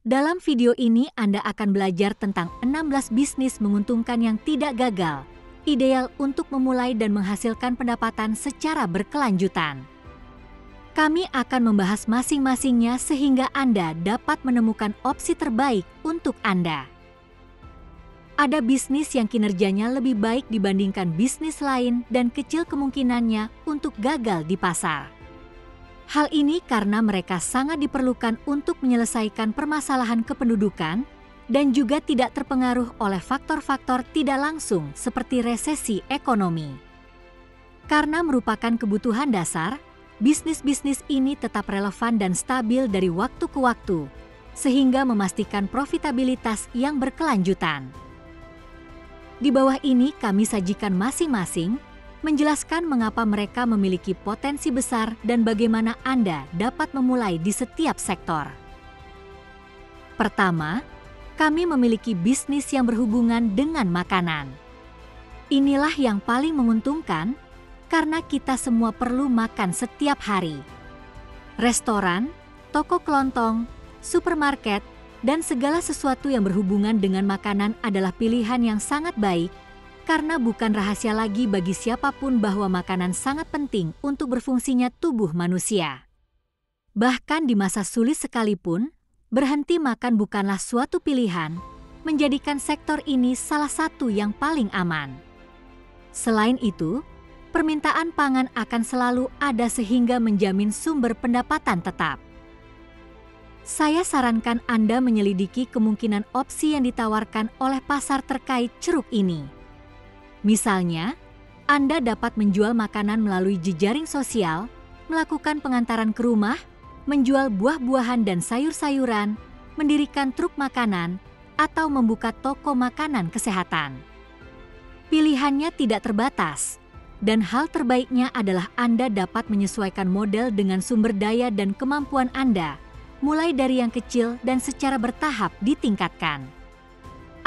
Dalam video ini Anda akan belajar tentang 16 bisnis menguntungkan yang tidak gagal, ideal untuk memulai dan menghasilkan pendapatan secara berkelanjutan. Kami akan membahas masing-masingnya sehingga Anda dapat menemukan opsi terbaik untuk Anda. Ada bisnis yang kinerjanya lebih baik dibandingkan bisnis lain dan kecil kemungkinannya untuk gagal di pasar. Hal ini karena mereka sangat diperlukan untuk menyelesaikan permasalahan kependudukan dan juga tidak terpengaruh oleh faktor-faktor tidak langsung seperti resesi ekonomi. Karena merupakan kebutuhan dasar, bisnis-bisnis ini tetap relevan dan stabil dari waktu ke waktu, sehingga memastikan profitabilitas yang berkelanjutan. Di bawah ini kami sajikan masing-masing, menjelaskan mengapa mereka memiliki potensi besar dan bagaimana Anda dapat memulai di setiap sektor. Pertama, kami memiliki bisnis yang berhubungan dengan makanan. Inilah yang paling menguntungkan karena kita semua perlu makan setiap hari. Restoran, toko kelontong, supermarket, dan segala sesuatu yang berhubungan dengan makanan adalah pilihan yang sangat baik karena bukan rahasia lagi bagi siapapun bahwa makanan sangat penting untuk berfungsinya tubuh manusia. Bahkan di masa sulit sekalipun, berhenti makan bukanlah suatu pilihan, menjadikan sektor ini salah satu yang paling aman. Selain itu, permintaan pangan akan selalu ada sehingga menjamin sumber pendapatan tetap. Saya sarankan Anda menyelidiki kemungkinan opsi yang ditawarkan oleh pasar terkait ceruk ini. Misalnya, Anda dapat menjual makanan melalui jejaring sosial, melakukan pengantaran ke rumah, menjual buah-buahan dan sayur-sayuran, mendirikan truk makanan, atau membuka toko makanan kesehatan. Pilihannya tidak terbatas, dan hal terbaiknya adalah Anda dapat menyesuaikan model dengan sumber daya dan kemampuan Anda, mulai dari yang kecil dan secara bertahap ditingkatkan.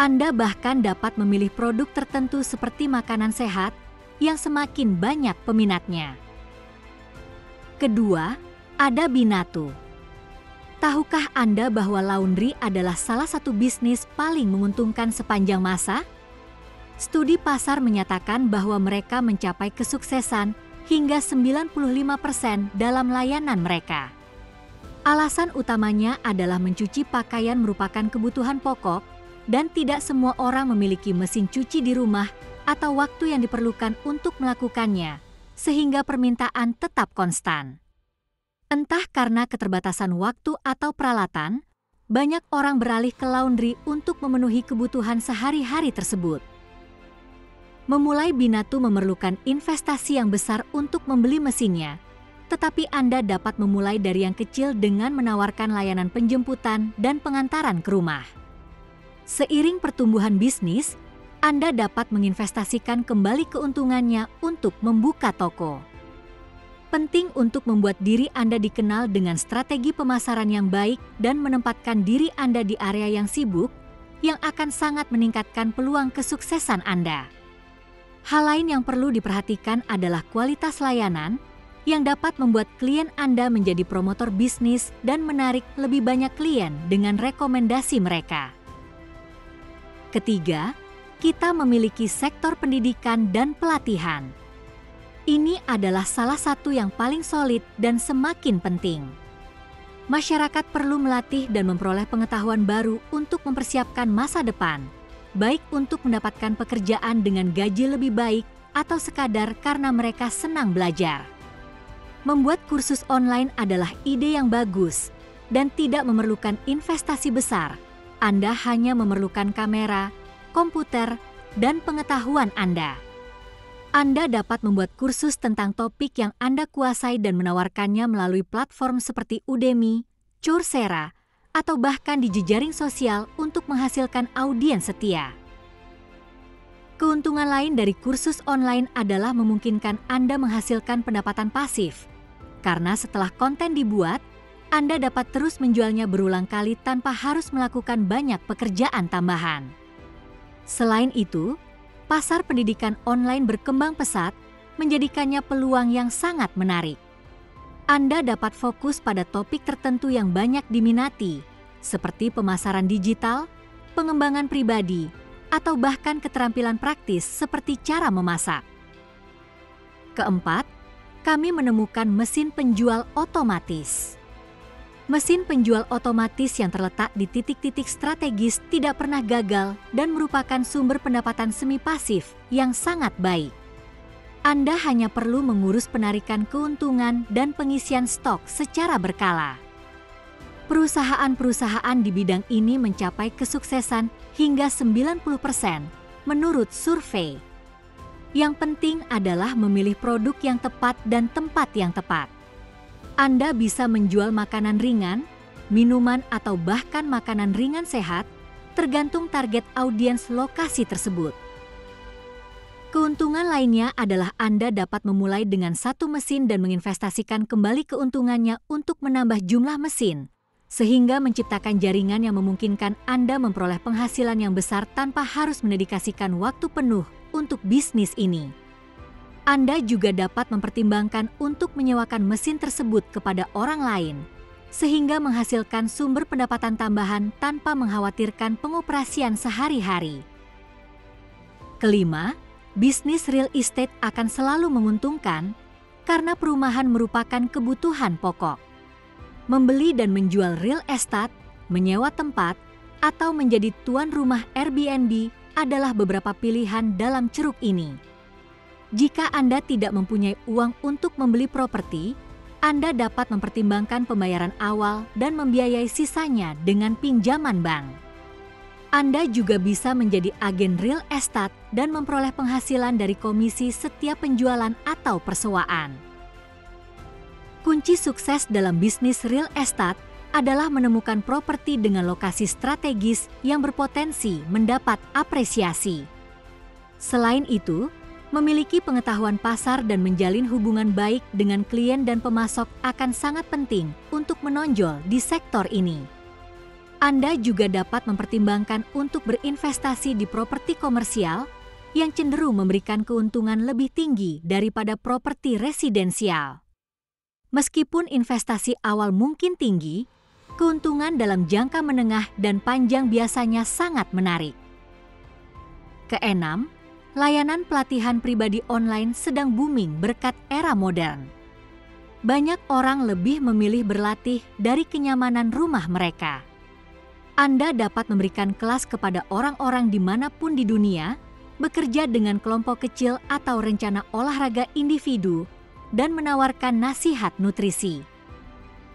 Anda bahkan dapat memilih produk tertentu seperti makanan sehat yang semakin banyak peminatnya. Kedua, ada Binatu. Tahukah Anda bahwa laundry adalah salah satu bisnis paling menguntungkan sepanjang masa? Studi pasar menyatakan bahwa mereka mencapai kesuksesan hingga 95% dalam layanan mereka. Alasan utamanya adalah mencuci pakaian merupakan kebutuhan pokok dan tidak semua orang memiliki mesin cuci di rumah atau waktu yang diperlukan untuk melakukannya, sehingga permintaan tetap konstan. Entah karena keterbatasan waktu atau peralatan, banyak orang beralih ke laundry untuk memenuhi kebutuhan sehari-hari tersebut. Memulai Binatu memerlukan investasi yang besar untuk membeli mesinnya, tetapi Anda dapat memulai dari yang kecil dengan menawarkan layanan penjemputan dan pengantaran ke rumah. Seiring pertumbuhan bisnis, Anda dapat menginvestasikan kembali keuntungannya untuk membuka toko. Penting untuk membuat diri Anda dikenal dengan strategi pemasaran yang baik dan menempatkan diri Anda di area yang sibuk, yang akan sangat meningkatkan peluang kesuksesan Anda. Hal lain yang perlu diperhatikan adalah kualitas layanan, yang dapat membuat klien Anda menjadi promotor bisnis dan menarik lebih banyak klien dengan rekomendasi mereka. Ketiga, kita memiliki sektor pendidikan dan pelatihan. Ini adalah salah satu yang paling solid dan semakin penting. Masyarakat perlu melatih dan memperoleh pengetahuan baru untuk mempersiapkan masa depan, baik untuk mendapatkan pekerjaan dengan gaji lebih baik atau sekadar karena mereka senang belajar. Membuat kursus online adalah ide yang bagus dan tidak memerlukan investasi besar. Anda hanya memerlukan kamera, komputer, dan pengetahuan Anda. Anda dapat membuat kursus tentang topik yang Anda kuasai dan menawarkannya melalui platform seperti Udemy, Coursera, atau bahkan di jejaring sosial untuk menghasilkan audiens setia. Keuntungan lain dari kursus online adalah memungkinkan Anda menghasilkan pendapatan pasif, karena setelah konten dibuat, Anda dapat terus menjualnya berulang kali tanpa harus melakukan banyak pekerjaan tambahan. Selain itu, pasar pendidikan online berkembang pesat, menjadikannya peluang yang sangat menarik. Anda dapat fokus pada topik tertentu yang banyak diminati, seperti pemasaran digital, pengembangan pribadi, atau bahkan keterampilan praktis seperti cara memasak. Keempat, kami menemukan mesin penjual otomatis. Mesin penjual otomatis yang terletak di titik-titik strategis tidak pernah gagal dan merupakan sumber pendapatan semi pasif yang sangat baik. Anda hanya perlu mengurus penarikan keuntungan dan pengisian stok secara berkala. Perusahaan-perusahaan di bidang ini mencapai kesuksesan hingga 90% menurut survei. Yang penting adalah memilih produk yang tepat dan tempat yang tepat. Anda bisa menjual makanan ringan, minuman atau bahkan makanan ringan sehat, tergantung target audiens lokasi tersebut. Keuntungan lainnya adalah Anda dapat memulai dengan satu mesin dan menginvestasikan kembali keuntungannya untuk menambah jumlah mesin, sehingga menciptakan jaringan yang memungkinkan Anda memperoleh penghasilan yang besar tanpa harus mendedikasikan waktu penuh untuk bisnis ini. Anda juga dapat mempertimbangkan untuk menyewakan mesin tersebut kepada orang lain, sehingga menghasilkan sumber pendapatan tambahan tanpa mengkhawatirkan pengoperasian sehari-hari. Kelima, bisnis real estate akan selalu menguntungkan karena perumahan merupakan kebutuhan pokok. Membeli dan menjual real estate, menyewa tempat, atau menjadi tuan rumah Airbnb adalah beberapa pilihan dalam ceruk ini. Jika Anda tidak mempunyai uang untuk membeli properti, Anda dapat mempertimbangkan pembayaran awal dan membiayai sisanya dengan pinjaman bank. Anda juga bisa menjadi agen real estate dan memperoleh penghasilan dari komisi setiap penjualan atau persewaan. Kunci sukses dalam bisnis real estate adalah menemukan properti dengan lokasi strategis yang berpotensi mendapat apresiasi. Selain itu, memiliki pengetahuan pasar dan menjalin hubungan baik dengan klien dan pemasok akan sangat penting untuk menonjol di sektor ini. Anda juga dapat mempertimbangkan untuk berinvestasi di properti komersial yang cenderung memberikan keuntungan lebih tinggi daripada properti residensial. Meskipun investasi awal mungkin tinggi, keuntungan dalam jangka menengah dan panjang biasanya sangat menarik. Keenam, layanan pelatihan pribadi online sedang booming berkat era modern. Banyak orang lebih memilih berlatih dari kenyamanan rumah mereka. Anda dapat memberikan kelas kepada orang-orang dimanapun di dunia, bekerja dengan kelompok kecil atau rencana olahraga individu, dan menawarkan nasihat nutrisi.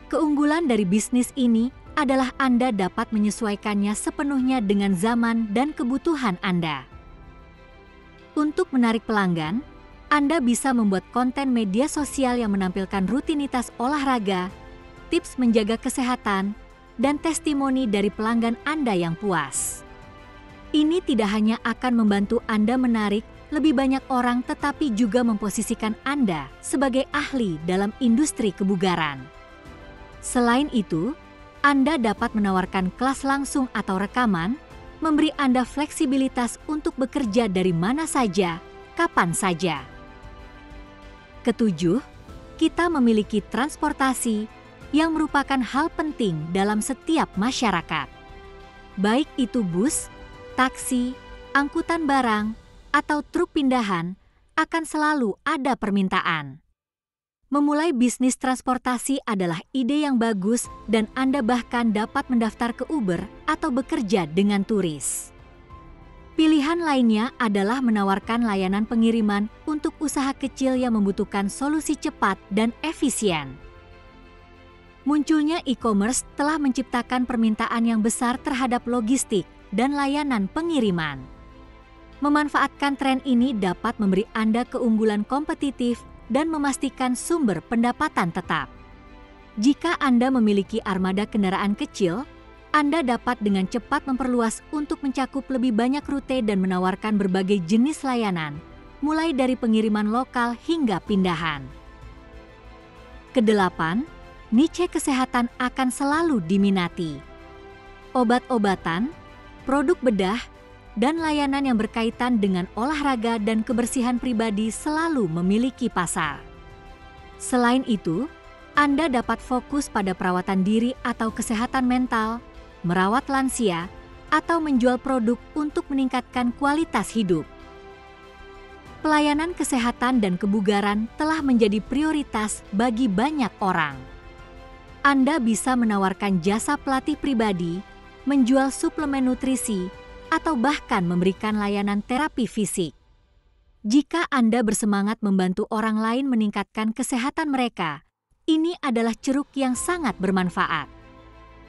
Keunggulan dari bisnis ini adalah Anda dapat menyesuaikannya sepenuhnya dengan zaman dan kebutuhan Anda. Untuk menarik pelanggan, Anda bisa membuat konten media sosial yang menampilkan rutinitas olahraga, tips menjaga kesehatan, dan testimoni dari pelanggan Anda yang puas. Ini tidak hanya akan membantu Anda menarik lebih banyak orang, tetapi juga memposisikan Anda sebagai ahli dalam industri kebugaran. Selain itu, Anda dapat menawarkan kelas langsung atau rekaman, memberi Anda fleksibilitas untuk bekerja dari mana saja, kapan saja. Ketujuh, kita memiliki transportasi yang merupakan hal penting dalam setiap masyarakat. Baik itu bus, taksi, angkutan barang, atau truk pindahan, akan selalu ada permintaan. Memulai bisnis transportasi adalah ide yang bagus dan Anda bahkan dapat mendaftar ke Uber atau bekerja dengan turis. Pilihan lainnya adalah menawarkan layanan pengiriman untuk usaha kecil yang membutuhkan solusi cepat dan efisien. Munculnya e-commerce telah menciptakan permintaan yang besar terhadap logistik dan layanan pengiriman. Memanfaatkan tren ini dapat memberi Anda keunggulan kompetitif dan memastikan sumber pendapatan tetap. Jika Anda memiliki armada kendaraan kecil, Anda dapat dengan cepat memperluas untuk mencakup lebih banyak rute dan menawarkan berbagai jenis layanan, mulai dari pengiriman lokal hingga pindahan. Kedelapan, niche kesehatan akan selalu diminati. Obat-obatan, produk bedah, dan layanan yang berkaitan dengan olahraga dan kebersihan pribadi selalu memiliki pasar. Selain itu, Anda dapat fokus pada perawatan diri atau kesehatan mental, merawat lansia, atau menjual produk untuk meningkatkan kualitas hidup. Pelayanan kesehatan dan kebugaran telah menjadi prioritas bagi banyak orang. Anda bisa menawarkan jasa pelatih pribadi, menjual suplemen nutrisi, atau bahkan memberikan layanan terapi fisik. Jika Anda bersemangat membantu orang lain meningkatkan kesehatan mereka, ini adalah ceruk yang sangat bermanfaat.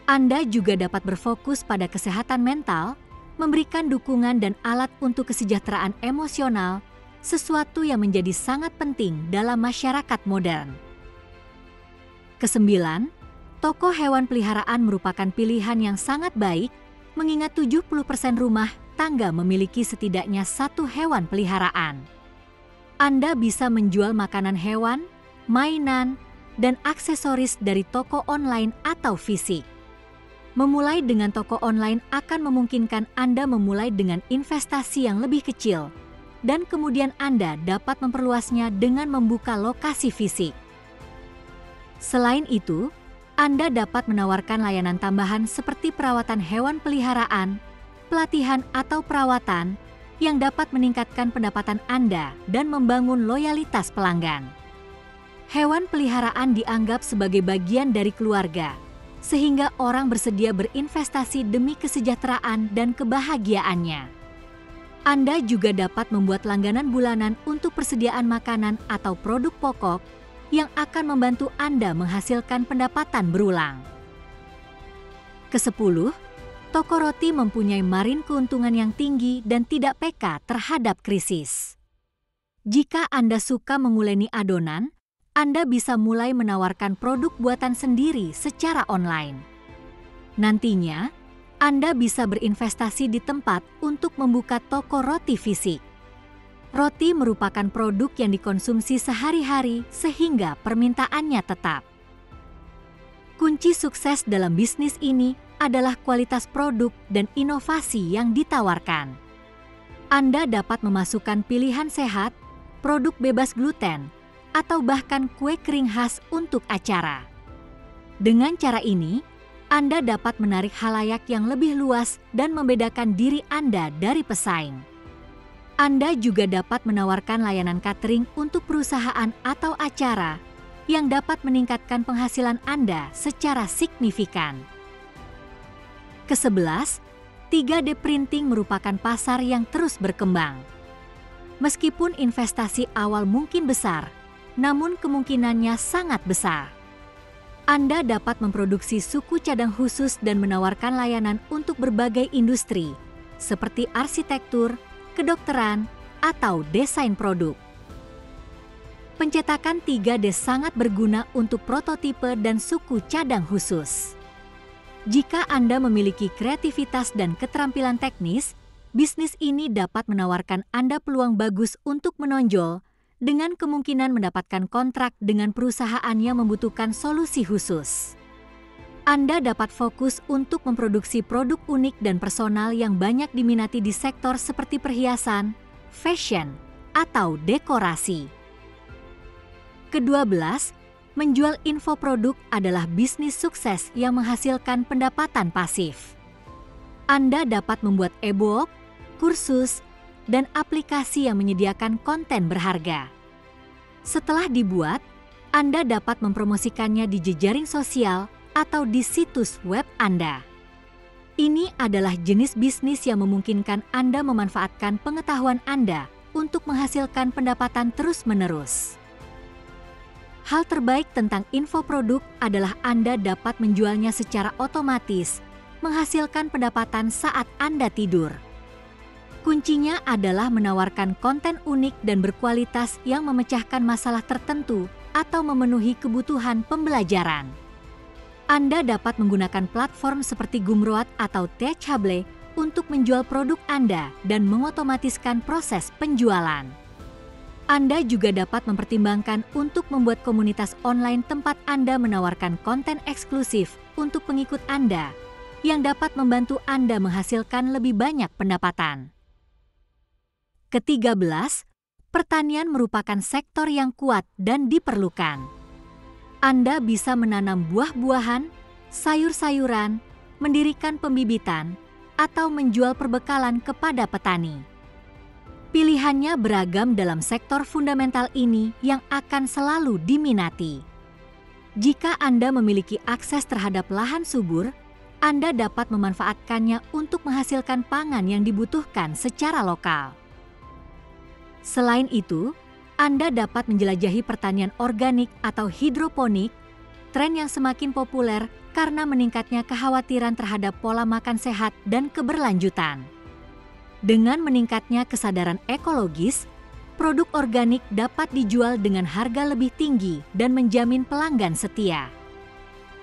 Anda juga dapat berfokus pada kesehatan mental, memberikan dukungan dan alat untuk kesejahteraan emosional, sesuatu yang menjadi sangat penting dalam masyarakat modern. Kesembilan, toko hewan peliharaan merupakan pilihan yang sangat baik, mengingat 70% rumah tangga memiliki setidaknya satu hewan peliharaan. Anda bisa menjual makanan hewan, mainan, dan aksesoris dari toko online atau fisik. Memulai dengan toko online akan memungkinkan Anda memulai dengan investasi yang lebih kecil, dan kemudian Anda dapat memperluasnya dengan membuka lokasi fisik. Selain itu, Anda dapat menawarkan layanan tambahan seperti perawatan hewan peliharaan, pelatihan atau perawatan yang dapat meningkatkan pendapatan Anda dan membangun loyalitas pelanggan. Hewan peliharaan dianggap sebagai bagian dari keluarga, sehingga orang bersedia berinvestasi demi kesejahteraan dan kebahagiaannya. Anda juga dapat membuat langganan bulanan untuk persediaan makanan atau produk pokok yang akan membantu Anda menghasilkan pendapatan berulang. Kesepuluh, toko roti mempunyai margin keuntungan yang tinggi dan tidak peka terhadap krisis. Jika Anda suka menguleni adonan, Anda bisa mulai menawarkan produk buatan sendiri secara online. Nantinya, Anda bisa berinvestasi di tempat untuk membuka toko roti fisik. Roti merupakan produk yang dikonsumsi sehari-hari sehingga permintaannya tetap. Kunci sukses dalam bisnis ini adalah kualitas produk dan inovasi yang ditawarkan. Anda dapat memasukkan pilihan sehat, produk bebas gluten, atau bahkan kue kering khas untuk acara. Dengan cara ini, Anda dapat menarik khalayak yang lebih luas dan membedakan diri Anda dari pesaing. Anda juga dapat menawarkan layanan catering untuk perusahaan atau acara yang dapat meningkatkan penghasilan Anda secara signifikan. Kesebelas, 3D printing merupakan pasar yang terus berkembang. Meskipun investasi awal mungkin besar, namun kemungkinannya sangat besar. Anda dapat memproduksi suku cadang khusus dan menawarkan layanan untuk berbagai industri, seperti arsitektur, kedokteran, atau desain produk. Pencetakan 3D sangat berguna untuk prototipe dan suku cadang khusus. Jika Anda memiliki kreativitas dan keterampilan teknis, bisnis ini dapat menawarkan Anda peluang bagus untuk menonjol, dengan kemungkinan mendapatkan kontrak dengan perusahaan yang membutuhkan solusi khusus. Anda dapat fokus untuk memproduksi produk unik dan personal yang banyak diminati di sektor seperti perhiasan, fashion, atau dekorasi. Ke-12, menjual infoproduk adalah bisnis sukses yang menghasilkan pendapatan pasif. Anda dapat membuat e-book, kursus, dan aplikasi yang menyediakan konten berharga. Setelah dibuat, Anda dapat mempromosikannya di jejaring sosial atau di situs web Anda. Ini adalah jenis bisnis yang memungkinkan Anda memanfaatkan pengetahuan Anda untuk menghasilkan pendapatan terus-menerus. Hal terbaik tentang infoproduk adalah Anda dapat menjualnya secara otomatis, menghasilkan pendapatan saat Anda tidur. Kuncinya adalah menawarkan konten unik dan berkualitas yang memecahkan masalah tertentu atau memenuhi kebutuhan pembelajaran. Anda dapat menggunakan platform seperti Gumroad atau Teachable untuk menjual produk Anda dan mengotomatiskan proses penjualan. Anda juga dapat mempertimbangkan untuk membuat komunitas online tempat Anda menawarkan konten eksklusif untuk pengikut Anda yang dapat membantu Anda menghasilkan lebih banyak pendapatan. Ke-13, pertanian merupakan sektor yang kuat dan diperlukan. Anda bisa menanam buah-buahan, sayur-sayuran, mendirikan pembibitan, atau menjual perbekalan kepada petani. Pilihannya beragam dalam sektor fundamental ini yang akan selalu diminati. Jika Anda memiliki akses terhadap lahan subur, Anda dapat memanfaatkannya untuk menghasilkan pangan yang dibutuhkan secara lokal. Selain itu, Anda dapat menjelajahi pertanian organik atau hidroponik, tren yang semakin populer karena meningkatnya kekhawatiran terhadap pola makan sehat dan keberlanjutan. Dengan meningkatnya kesadaran ekologis, produk organik dapat dijual dengan harga lebih tinggi dan menjamin pelanggan setia.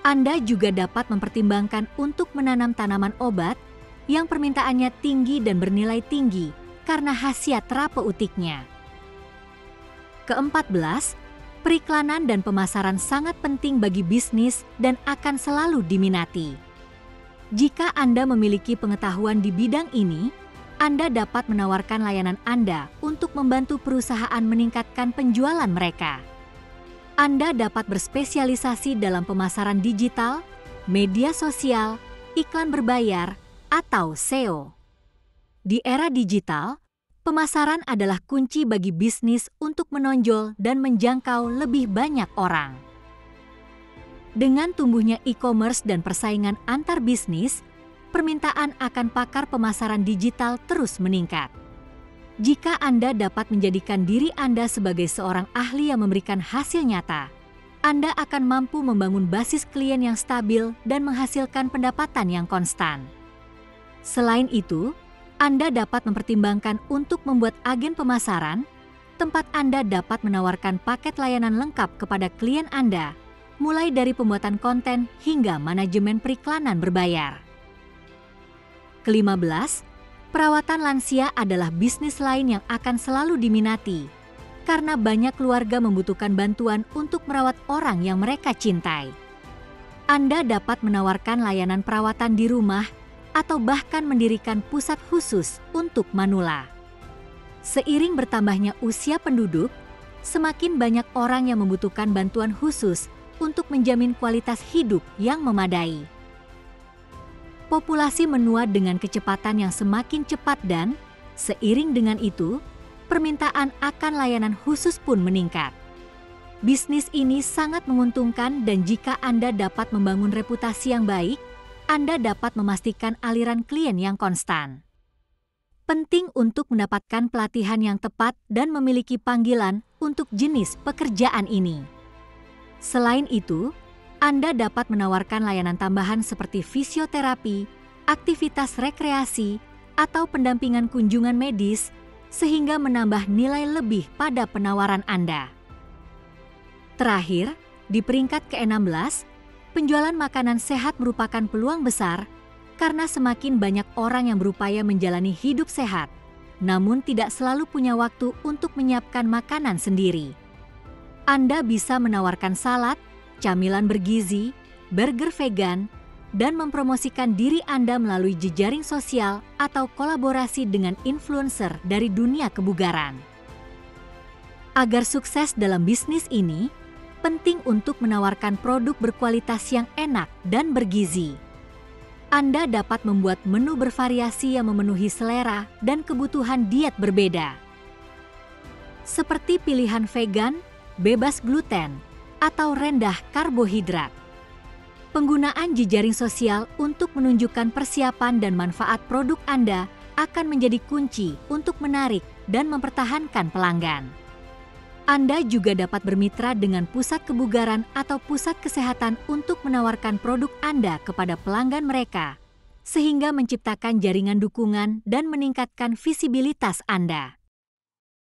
Anda juga dapat mempertimbangkan untuk menanam tanaman obat yang permintaannya tinggi dan bernilai tinggi karena khasiat terapeutiknya. Ke-14, periklanan dan pemasaran sangat penting bagi bisnis dan akan selalu diminati. Jika Anda memiliki pengetahuan di bidang ini, Anda dapat menawarkan layanan Anda untuk membantu perusahaan meningkatkan penjualan mereka. Anda dapat berspesialisasi dalam pemasaran digital, media sosial, iklan berbayar, atau SEO. Di era digital, pemasaran adalah kunci bagi bisnis untuk menonjol dan menjangkau lebih banyak orang. Dengan tumbuhnya e-commerce dan persaingan antar bisnis, permintaan akan pakar pemasaran digital terus meningkat. Jika Anda dapat menjadikan diri Anda sebagai seorang ahli yang memberikan hasil nyata, Anda akan mampu membangun basis klien yang stabil dan menghasilkan pendapatan yang konstan. Selain itu, Anda dapat mempertimbangkan untuk membuat agen pemasaran, tempat Anda dapat menawarkan paket layanan lengkap kepada klien Anda, mulai dari pembuatan konten hingga manajemen periklanan berbayar. Ke-15, perawatan lansia adalah bisnis lain yang akan selalu diminati, karena banyak keluarga membutuhkan bantuan untuk merawat orang yang mereka cintai. Anda dapat menawarkan layanan perawatan di rumah atau bahkan mendirikan pusat khusus untuk manula. Seiring bertambahnya usia penduduk, semakin banyak orang yang membutuhkan bantuan khusus untuk menjamin kualitas hidup yang memadai. Populasi menua dengan kecepatan yang semakin cepat dan, seiring dengan itu, permintaan akan layanan khusus pun meningkat. Bisnis ini sangat menguntungkan dan jika Anda dapat membangun reputasi yang baik, Anda dapat memastikan aliran klien yang konstan. Penting untuk mendapatkan pelatihan yang tepat dan memiliki panggilan untuk jenis pekerjaan ini. Selain itu, Anda dapat menawarkan layanan tambahan seperti fisioterapi, aktivitas rekreasi, atau pendampingan kunjungan medis, sehingga menambah nilai lebih pada penawaran Anda. Terakhir, di peringkat ke-16, penjualan makanan sehat merupakan peluang besar karena semakin banyak orang yang berupaya menjalani hidup sehat, namun tidak selalu punya waktu untuk menyiapkan makanan sendiri. Anda bisa menawarkan salad, camilan bergizi, burger vegan, dan mempromosikan diri Anda melalui jejaring sosial atau kolaborasi dengan influencer dari dunia kebugaran. Agar sukses dalam bisnis ini, penting untuk menawarkan produk berkualitas yang enak dan bergizi. Anda dapat membuat menu bervariasi yang memenuhi selera dan kebutuhan diet berbeda. Seperti pilihan vegan, bebas gluten, atau rendah karbohidrat. Penggunaan jejaring sosial untuk menunjukkan persiapan dan manfaat produk Anda akan menjadi kunci untuk menarik dan mempertahankan pelanggan. Anda juga dapat bermitra dengan pusat kebugaran atau pusat kesehatan untuk menawarkan produk Anda kepada pelanggan mereka, sehingga menciptakan jaringan dukungan dan meningkatkan visibilitas Anda.